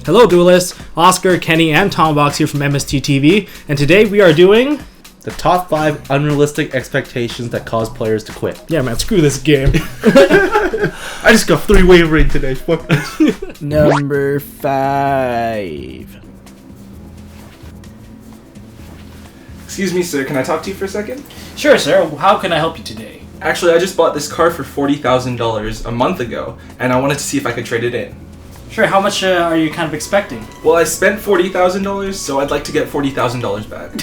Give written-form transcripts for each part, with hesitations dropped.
Hello duelists, Oscar, Kenny, and Tombox here from MST.TV, and today we are doing... the top 5 unrealistic expectations that cause players to quit. Yeah man, screw this game. I just got 3 wavering today, fuck this. Number 5. Excuse me, sir, can I talk to you for a second? Sure sir, how can I help you today? Actually, I just bought this car for $40,000 a monk ago, and I wanted to see if I could trade it in. Sure, how much are you kind of expecting? Well, I spent $40,000, so I'd like to get $40,000 back.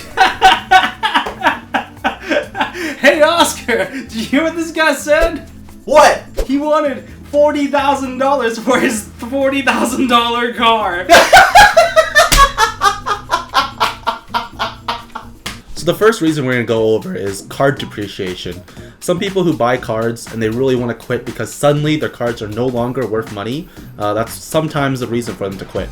Hey Oscar, did you hear what this guy said? What? He wanted $40,000 for his $40,000 car. So the first reason we're going to go over is card depreciation. Some people who buy cards and they really want to quit because suddenly their cards are no longer worth money, that's sometimes the reason for them to quit.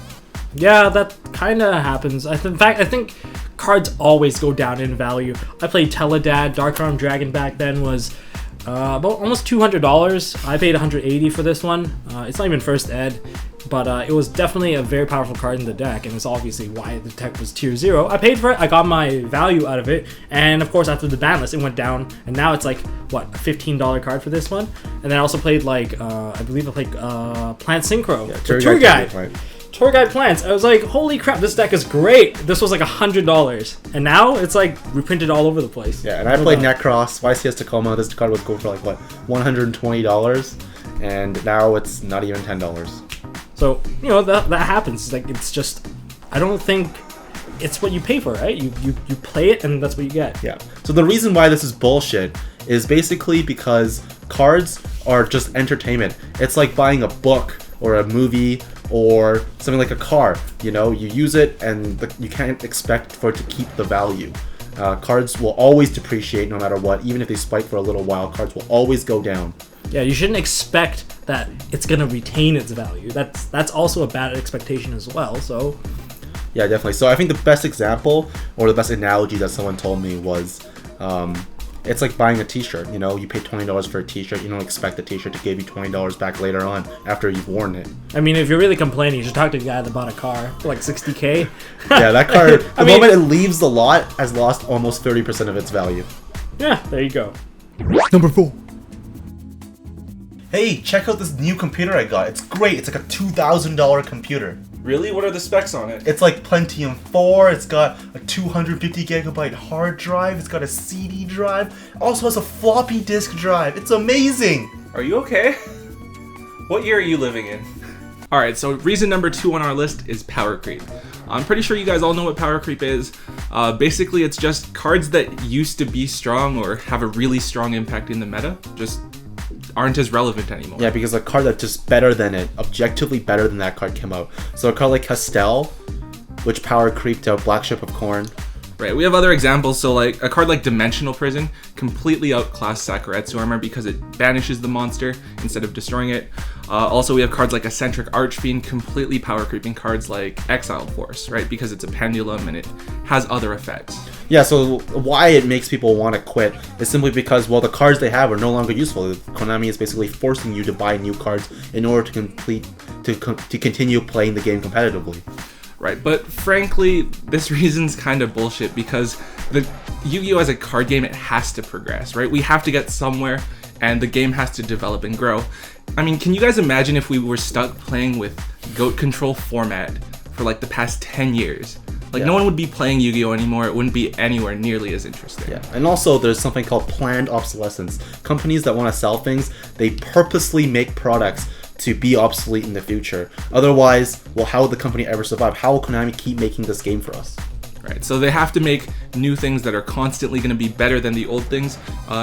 Yeah, that kind of happens. In fact, I think cards always go down in value. I played Teledad. Dark Arm Dragon back then was about almost $200. I paid $180 for this one. It's not even first ed, but it was definitely a very powerful card in the deck, and it's obviously why the deck was tier 0. I paid for it, I got my value out of it, and of course after the ban list it went down, and now it's like, what, a $15 card for this one? And then I also played like, I believe I played Plant Synchro, Tour Guide. Tour Guide Plants. I was like, holy crap, this deck is great. This was like $100. And now it's like reprinted all over the place. Yeah, and I played Necros, YCS Tacoma. This card would go for like, what, $120? And now it's not even $10. So, you know, that happens. Like, it's just, I don't think it's what you pay for, right? You play it and that's what you get. Yeah. So the reason why this is bullshit is basically because cards are just entertainment. It's like buying a book or a movie or something like a car. You know, you use it and you can't expect for it to keep the value. Cards will always depreciate no matter what. Even if they spike for a little while, cards will always go down. Yeah, you shouldn't expect that it's gonna retain its value. That's also a bad expectation as well. So yeah, definitely. So I think the best example or the best analogy that someone told me was it's like buying a t-shirt. You know, you pay $20 for a t-shirt. You don't expect the t-shirt to give you $20 back later on after you've worn it. I mean, if you're really complaining, you should talk to the guy that bought a car for like $60K. Yeah, that car, the moment it leaves the lot, has lost almost 30% of its value. Yeah, there you go. Number 4. Hey, check out this new computer I got. It's great. It's like a $2,000 computer. Really? What are the specs on it? It's like Pentium 4. It's got a 250 gigabyte hard drive. It's got a CD drive. It also has a floppy disk drive. It's amazing. Are you okay? What year are you living in? Alright, so reason number 2 on our list is power creep. I'm pretty sure you guys all know what power creep is. Basically, it's just cards that used to be strong or have a really strong impact in the meta just aren't as relevant anymore. Yeah, because a card that's just better than it, objectively better than that card came out. So a card like Castel, which power creeped out Black Ship of Corn. Right, we have other examples. So like a card like Dimensional Prison completely outclassed Sakuretsu Armor because it banishes the monster instead of destroying it. Also, we have cards like Eccentric Archfiend completely power creeping cards like Exiled Force, right? Because it's a pendulum and it has other effects. Yeah, so why it makes people want to quit is simply because, well, the cards they have are no longer useful. Konami is basically forcing you to buy new cards in order to continue playing the game competitively. Right, but frankly, this reason's kind of bullshit because the Yu-Gi-Oh! As a card game, it has to progress, right? We have to get somewhere, and the game has to develop and grow. I mean, can you guys imagine if we were stuck playing with Goat Control format for like the past 10 years? Like, no one would be playing Yu-Gi-Oh! Anymore. It wouldn't be anywhere nearly as interesting. Yeah, and also there's something called planned obsolescence. Companies that want to sell things, they purposely make products to be obsolete in the future. Otherwise, well, how would the company ever survive? How will Konami keep making this game for us? Right, so they have to make new things that are constantly going to be better than the old things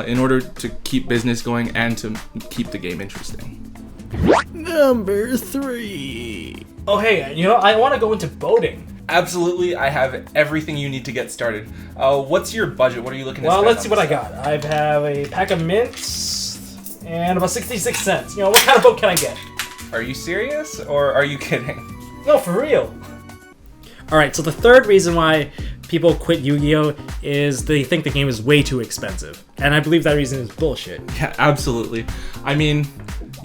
in order to keep business going and to keep the game interesting. Number 3. Oh hey, you know, I want to go into boating. Absolutely, I have everything you need to get started. What's your budget? What are you looking to spend? Well, let's see what I got. I have a pack of mints and about 66 cents. You know, what kind of boat can I get? Are you serious or are you kidding? No, for real. Alright, so the third reason why people quit Yu-Gi-Oh! Is they think the game is way too expensive. And I believe that reason is bullshit. Yeah, absolutely. I mean,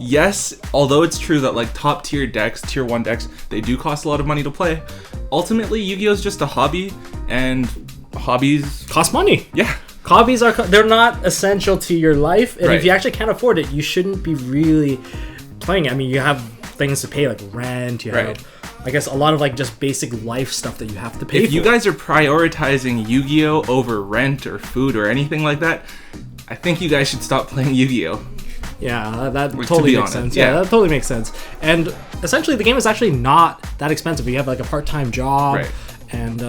yes, although it's true that like top tier decks, tier 1 decks, they do cost a lot of money to play. Ultimately, Yu-Gi-Oh is just a hobby, and hobbies Cost money. yeah. Hobbies they're not essential to your life, and Right. if you actually can't afford it, you shouldn't be really playing it. I mean, you have things to pay like rent, you have Right. I guess a lot of like just basic life stuff that you have to pay If for. you guys are prioritizing Yu-Gi-Oh over rent or food or anything like that, I think you guys should stop playing Yu-Gi-Oh. Yeah, that To totally be makes honest, sense. Yeah, yeah. that totally makes sense. And essentially, the game is actually not that expensive. You have like a part-time job, Right. and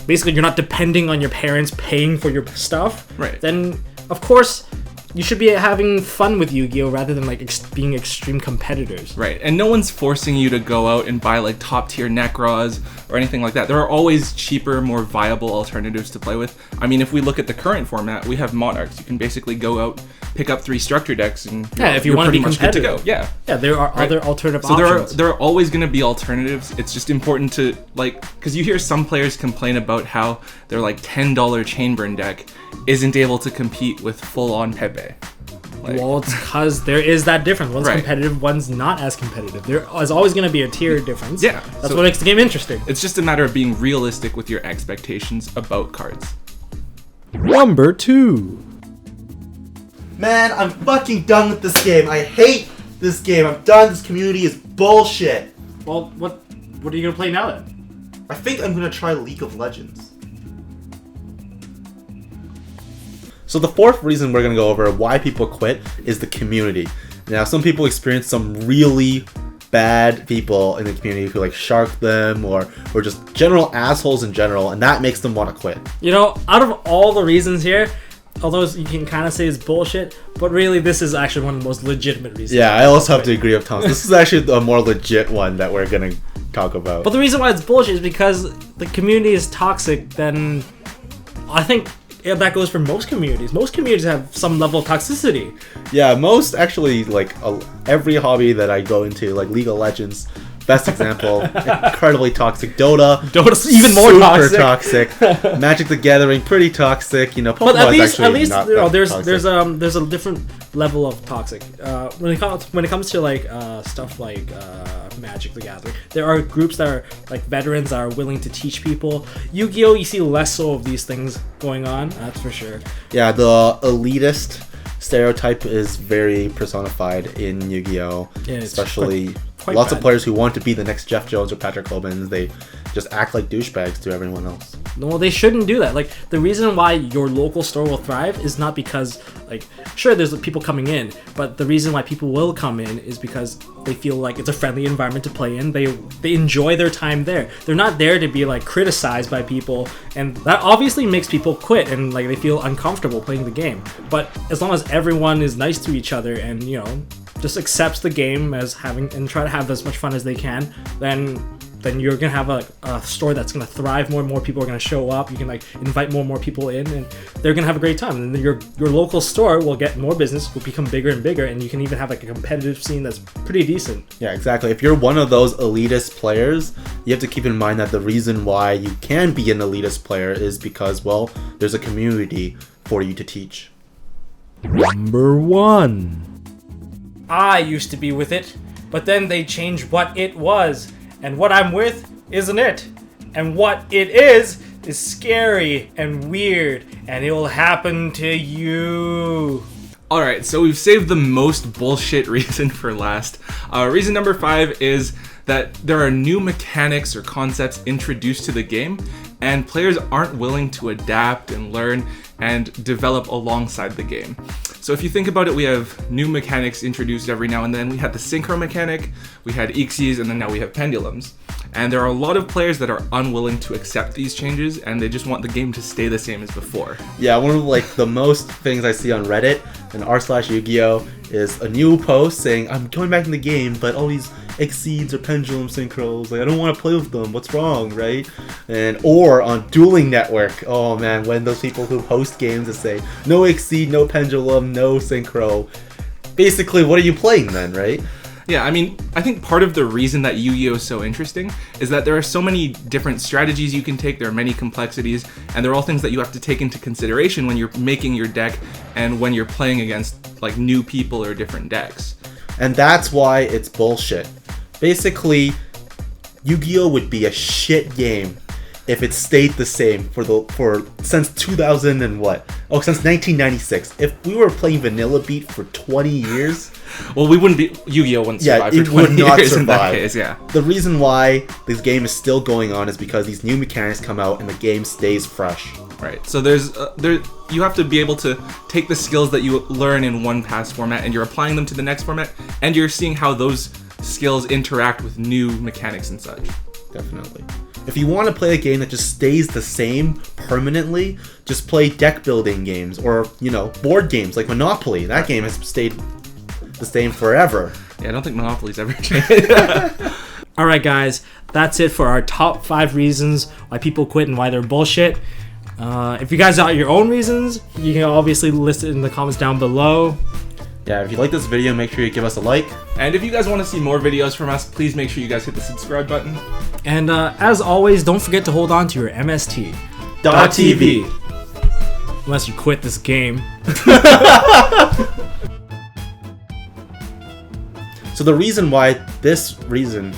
basically, you're not depending on your parents paying for your stuff. Right. Then, of course, you should be having fun with Yu-Gi-Oh rather than like being extreme competitors. Right, and no one's forcing you to go out and buy like top tier Necros or anything like that. There are always cheaper, more viable alternatives to play with. I mean, if we look at the current format, we have Monarchs. You can basically go out, pick up 3 structure decks, and Yeah, if you you're want to pretty be much good to go. competitive. Yeah. Yeah, there are other alternative So options. there are always going to be alternatives. It's just important to like, because you hear some players complain about how their like $10 Chainburn deck isn't able to compete with full on Pepe. Like, Well, it's because there is that difference. One's Right. competitive, one's not as competitive. There is always going to be a tier difference. Yeah, That's so- what makes the game interesting. it's just a matter of being realistic with your expectations about cards. Number 2. Man, I'm fucking done with this game. I hate this game. I'm done. This community is bullshit. Well, what are you going to play now then? I think I'm gonna try League of Legends. So the fourth reason we're gonna go over why people quit is the community. Now, some people experience some really bad people in the community who like shark them or just general assholes in general, and that makes them want to quit. You know, out of all the reasons here, although you can kind of say it's bullshit, but really this is actually one of the most legitimate reasons. Yeah, I also have to agree with Thomas. This is actually a more legit one that we're gonna talk about. But the reason why it's bullshit is because the community is toxic. Then I think that goes for most communities. Most communities have some level of toxicity. Yeah, most actually, like every hobby that I go into, like League of Legends, best example, incredibly toxic. Dota's even more super toxic. toxic. Magic the Gathering, pretty toxic. You know, But Pokemon is actually not you know, that there's toxic. there's a different level of toxic. When it comes to like stuff like Magic the Gathering, there are groups that are like veterans that are willing to teach people. Yu-Gi-Oh, you see less so of these things going on. That's for sure. Yeah, the elitist stereotype is very personified in Yu-Gi-Oh. Yeah, it's Especially quite lots bad. of players who want to be the next Jeff Jones or Patrick Hoban. They just act like douchebags to everyone else. No, they shouldn't do that. Like, the reason why your local store will thrive is not because, like, sure, there's people coming in, but the reason why people will come in is because they feel like it's a friendly environment to play in. They enjoy their time there. They're not there to be, like, criticized by people, and that obviously makes people quit, and, like, they feel uncomfortable playing the game. But as long as everyone is nice to each other and, you know, just accepts the game as having, and try to have as much fun as they can, then you're gonna have a store that's gonna thrive. More and more people are gonna show up. You can like invite more and more people in, and they're gonna have a great time. And then your local store will get more business, will become bigger and bigger, and you can even have like a competitive scene that's pretty decent. Yeah, exactly. If you're one of those elitist players, you have to keep in mind that the reason why you can be an elitist player is because, well, there's a community for you to teach. Number 1. I used to be with it, but then they changed what it was, and what I'm with isn't it, and what it is scary and weird, and it will happen to you. Alright, so we've saved the most bullshit reason for last. Reason number 5 is that there are new mechanics or concepts introduced to the game, and players aren't willing to adapt and learn and develop alongside the game. So if you think about it, we have new mechanics introduced every now and then. We had the synchro mechanic, we had Ixies, and then now we have pendulums. And there are a lot of players that are unwilling to accept these changes, and they just want the game to stay the same as before. Yeah, one of like the most things I see on Reddit and r/Yu-Gi-Oh is a new post saying, I'm going back in the game, but all these exceeds or pendulum synchros, like I don't want to play with them. What's wrong, right? And or on Dueling Network, oh man, when those people who host games that say no exceed, no pendulum, no synchro, basically what are you playing then, right? Yeah, I mean, I think part of the reason that Yu-Gi-Oh is so interesting is that there are so many different strategies you can take, there are many complexities, and they're all things that you have to take into consideration when you're making your deck and when you're playing against like new people or different decks. And that's why it's bullshit. Basically, Yu-Gi-Oh would be a shit game if it stayed the same for since 2000 and what? Oh, since 1996. If we were playing Vanilla Beat for 20 years, well, we wouldn't be. Yu-Gi-Oh wouldn't survive it for 20 would not years in that survive. case. Yeah. The reason why this game is still going on is because these new mechanics come out and the game stays fresh. Right. So you have to be able to take the skills that you learn in one past format and you're applying them to the next format, and you're seeing how those skills interact with new mechanics and such. Definitely. If you want to play a game that just stays the same permanently, just play deck building games or, board games like Monopoly. That game has stayed the same forever. Yeah, I don't think Monopoly's ever changed. All right, guys, that's it for our top 5 reasons why people quit and why they're bullshit. If you guys got your own reasons, you can obviously list it in the comments down below. Yeah, if you like this video, make sure you give us a like. And if you guys want to see more videos from us, please make sure you guys hit the subscribe button. And as always, don't forget to hold on to your MST.TV. Unless you quit this game. So the reason why this reason